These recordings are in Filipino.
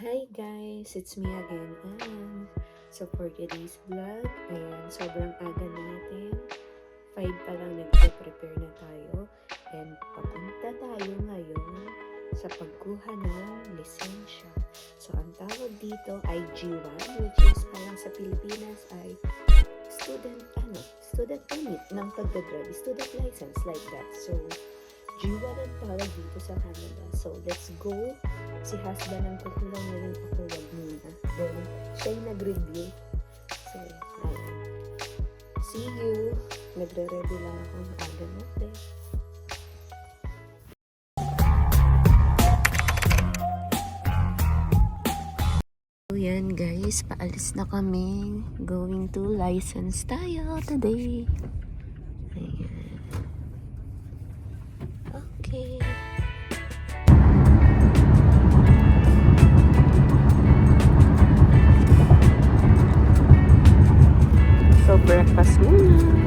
Hi guys! It's me again, Anne. So for today's vlog, ayan, sobrang aga natin. 5 pa lang nagpe-prepare na tayo. And papunta tayo ngayon sa pagkuha ng lisensya. So ang tawag dito ay G1, which is parang sa Pilipinas ay student permit ng pagdadrive, student license like that. So G1 ang tawag dito sa Canada. So let's go. Si husband ang kukulang ngayon, ako wag muna. Then, siya yung nag-review. So, ayan. See you. Nagre-ready lang ako ng aga natin. So, yan guys. Paalis na kami. Going to license tayo today. Ayan. Okay. So, breakfast muna.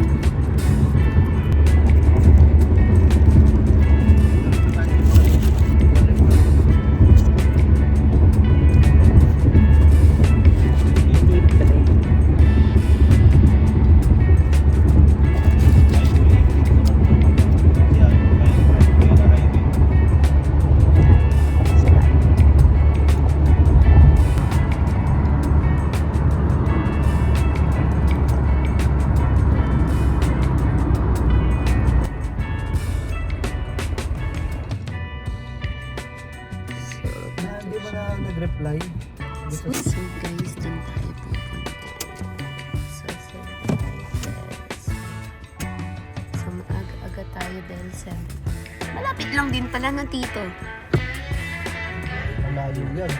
Hindi mo na nag-reply. So guys, dun tayo pupunta. So maaga-aga tayo dahil sa malapit lang din pala na tito. Malayo yan.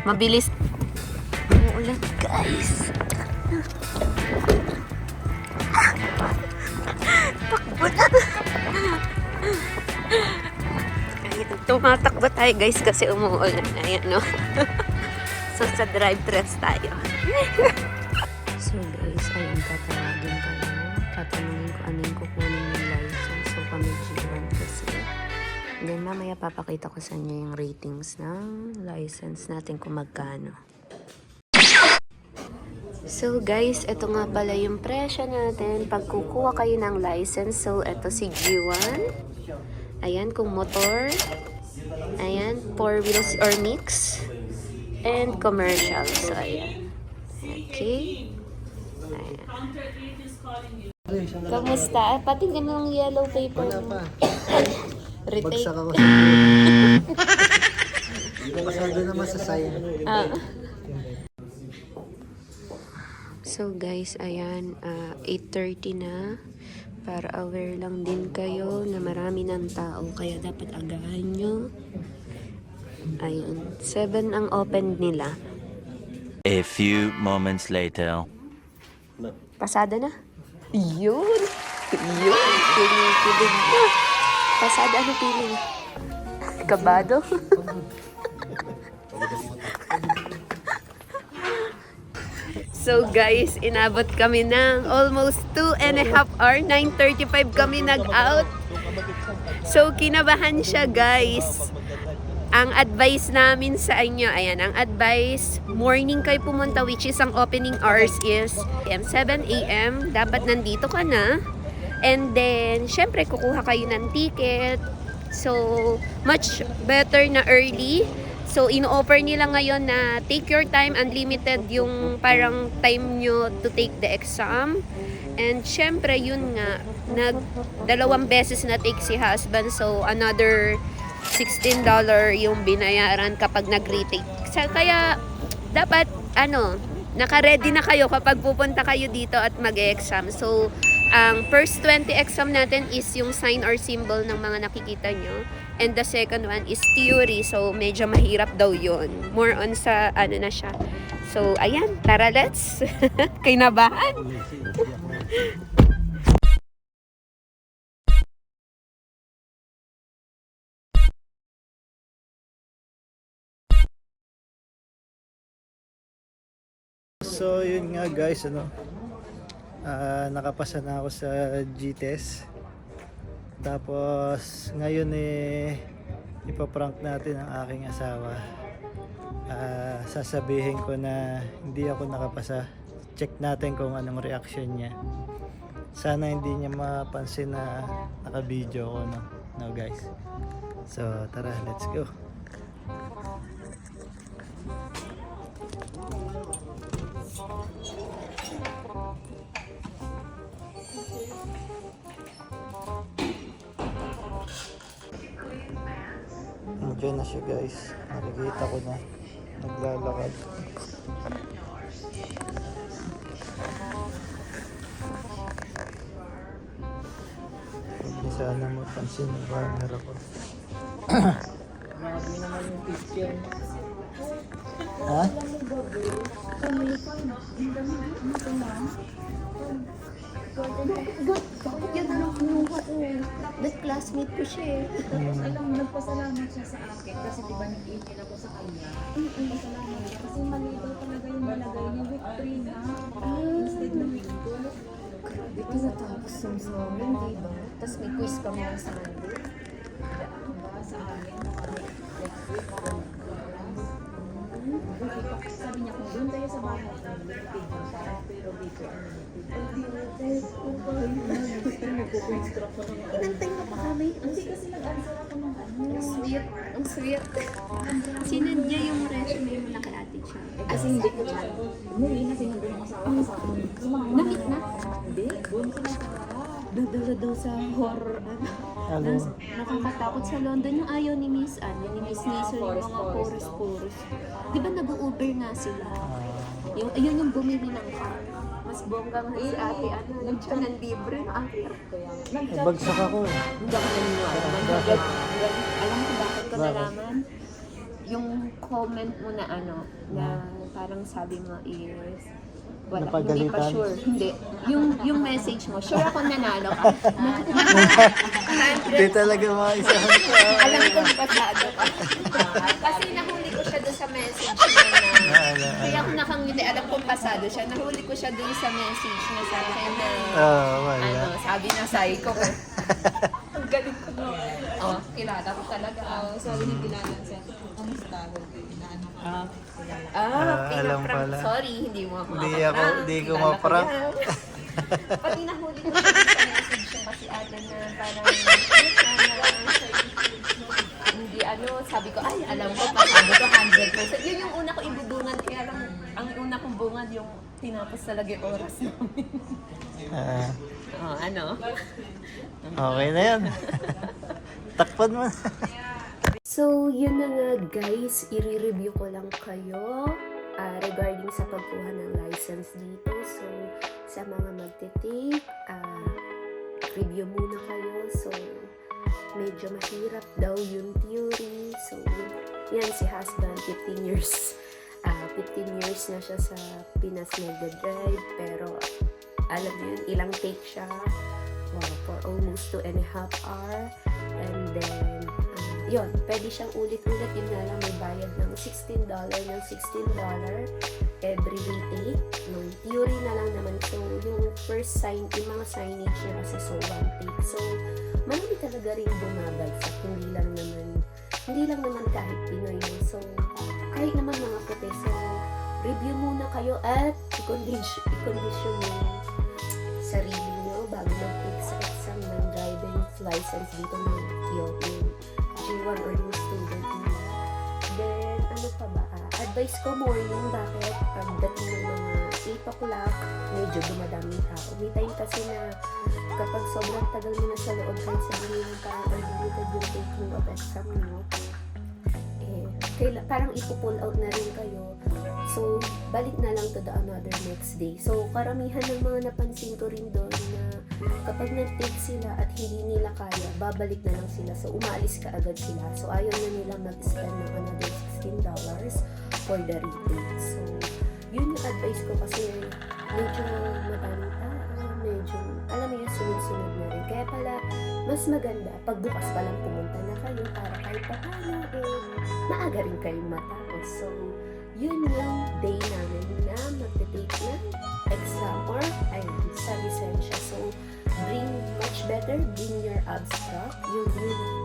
Mabilis. Umuulan guys. Takbo na. Tumatakbo tayo guys kasi umuulan. Ayan no. So sa drive test tayo. So guys, ayun tatawagin tayo. Tatanungin ko ano yung kukunin yung license. So kami G1 kasi. Then mamaya papakita ko sa inyo yung ratings ng license natin kung magkano. So guys, ito nga pala yung presyo natin pag kukuha kayo ng license. So ito si G1. Ayan, kung motor. Ayan, 4 wheels or mix. And commercial. So, ayan. Okay. Ayan. Kamusta? Pati ganun yellow paper. Wala pa. Retake. Bagsak ako sa Hindi ko masyado naman sa sign. So guys, ayan, 8:30 na. Para aware lang din kayo na marami ng tao, kaya dapat agahan nyo. Ayun, 7 ang open nila. A few moments later. Pasada na? Yun! Yun! Kilig na! Pasada, ano feeling? Kabado? So guys, inabot kami ng almost 2.5 hours. 9:35 kami nag-out. So kinabahan siya guys. Ang advice namin sa inyo, ayan, ang advice, morning kayo pumunta, which is ang opening hours is 7 a.m. Dapat nandito ka na. And then, syempre, kukuha kayo ng ticket. So, much better na early. So, ino-offer nila ngayon na take your time, unlimited yung parang time nyo to take the exam. And syempre, yun nga, dalawang beses na take si husband. So, another $16 yung binayaran kapag nag-retake. So, kaya, dapat, naka-ready na kayo kapag pupunta kayo dito at mag-exam. So, ang first 20 exam natin is yung sign or symbol ng mga nakikita nyo. And the second one is theory. So, medyo mahirap daw yun. More on sa, na siya. So, ayan. Tara, let's. Kinabahan. So yun nga guys, nakapasa na ako sa GTES. Tapos ngayon ipaprank natin ang aking asawa. sasabihin ko na hindi ako nakapasa. Check natin kung anong reaction niya. Sana hindi niya mapansin na naka-video ko, no guys. So tara, let's go. Nandiyan na siya guys. Nakikita ko na. Naglalakad. Hindi sana mapansin ng camera ko. Ha? Bakit yun ang kinuha ko? That classmate ko siya eh. Tapos alam mo, nagpasalamat siya sa akin kasi diba nag-email ako sa kanya. Nagpasalamat siya kasi mali daw talaga yung nalagay niya week 3 na. Instead ng week 2. Grabe ka natapos yung namin, di ba? Tapos may quiz kami ng Sunday. Diba sa amin, next week. Sabi niya kung doon tayo sa bahay, nag-paid mo siya. Pero dito, Inantay mo pa kami. Hindi kasi nag-answer ako ng ano. Ang sweet. Ang sweet. Sinadya yung resume mo na kay Ate Cha. As in, hindi ko chat. Umuwi na sinunod ng asawa ko sa akin. Namit na. Hindi, doon sila sa Doon daw sa horror. Ano? Nakakatakot sa London yung ayaw ni Miss Anne, yung ni Miss Niso, yung mga chorus. Di ba nag-Uber nga sila? Yung, ayun yung bumili ng car. Mas bongga nga si Ate Anne. Siya ng libre ng after. Bagsak ako. Hindi ako naniniwala. Alam ko bakit ko nalaman? Yung comment mo na ano, na parang sabi mo is, wala, hindi pa Napagalitan? sure. Hindi. Yung message mo, sure ako nanalo ka. Hindi talaga maisahan ko. Alam ko pasado ka. Kasi nahuli ko siya doon sa message niya na, kaya ako nakangiti, alam ko pasado siya. Nahuli ko siya doon sa message niya sa akin na, Wala. ano, sabi na psycho ko. Ang galing ko. Oh, kilala ko talaga. So, hinigilala siya. Kamusta? Inaano ka? alam pinaprank. pala. Sorry, hindi mo ako Hindi mapaprank. hindi ko Kilala maprank. yan. Pati nahuli ko siya sa message niya kasi ate na parang hindi ano, sabi ko, ay alam ko, pasado ko 100%. Yun yung una ko ibubungad, kaya lang ang una kong bungad yung tinapos talaga yung oras namin. Oh, ano? Okay na yan. Takpan mo na. So, yun na nga guys, i-review ko lang kayo regarding sa pagkuha ng license dito. So, sa mga magte-take, review muna kayo. So, medyo mahirap daw yung theory. So, yan si husband, 15 years. 15 years na siya sa Pinas nagda-drive. Pero, alam niyo yun, ilang take siya. For almost 2.5 hours. And then, yun, pwede siyang ulit-ulit. Yun nga lang, may bayad ng $16 every retake. No, theory na lang naman. So, yung first sign, yung mga signage niya kasi so one take. So, marami talaga rin bumabagsak. Hindi lang naman kahit Pinoy. So, kahit naman mga puti. So, review muna kayo at i-condition yung sarili nyo bago mag-take sa exam ng driving license dito ng yung G1 or yung student nila. Then, ano pa ba? Advice ko morning, bakit pagdating ng mga 8 o'clock, medyo dumadaming tao. May time kasi na kapag sobrang tagal mo na sa loob, kahit sabihin mo parang unlimited yung taking of exam nyo, parang ipo-pull out na rin kayo. So, balik na lang to the another next day. So, karamihan ng mga napansin ko rin doon na kapag nag-take sila at hindi nila kaya, babalik na lang sila. So, umaalis ka agad sila. So, ayaw na nila mag-spend ng another $16 for the retake. So, yun yung advice ko kasi medyo madaming tao, medyo, alam mo yun, sunod-sunod na rin. Kaya pala, mas maganda, pag bukas pa lang pumunta na kayo para kahit pa paano, maaga rin kayong matapos. So, yun yung day namin na mag-take na exam or sa lisensya. So, bring your abstract.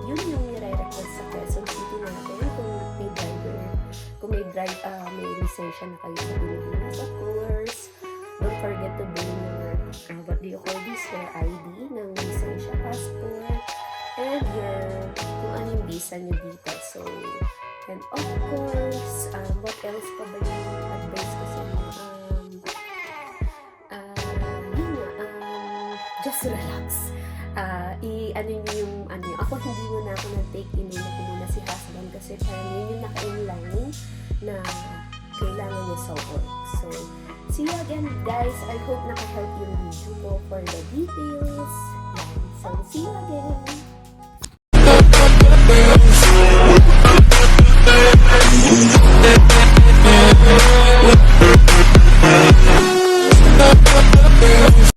Yun yung nire-request sa Quezon City natin kung may lisensya na kayo sa Pilipinas, of course, don't forget to bring your, what do you call this, your ID ng lisensya, passport, and your, kung ano yung visa nyo dito. So, and of course, what else pa ba yung advice ko sa inyo? Yun nga, just relax. Ano yung, ako hindi muna ako nag-take in ko muna si husband kasi parang yun yung naka-inline na kailangan niya sa work. So, see you again guys. I hope naka-help yung video ko for the details. So, see you again.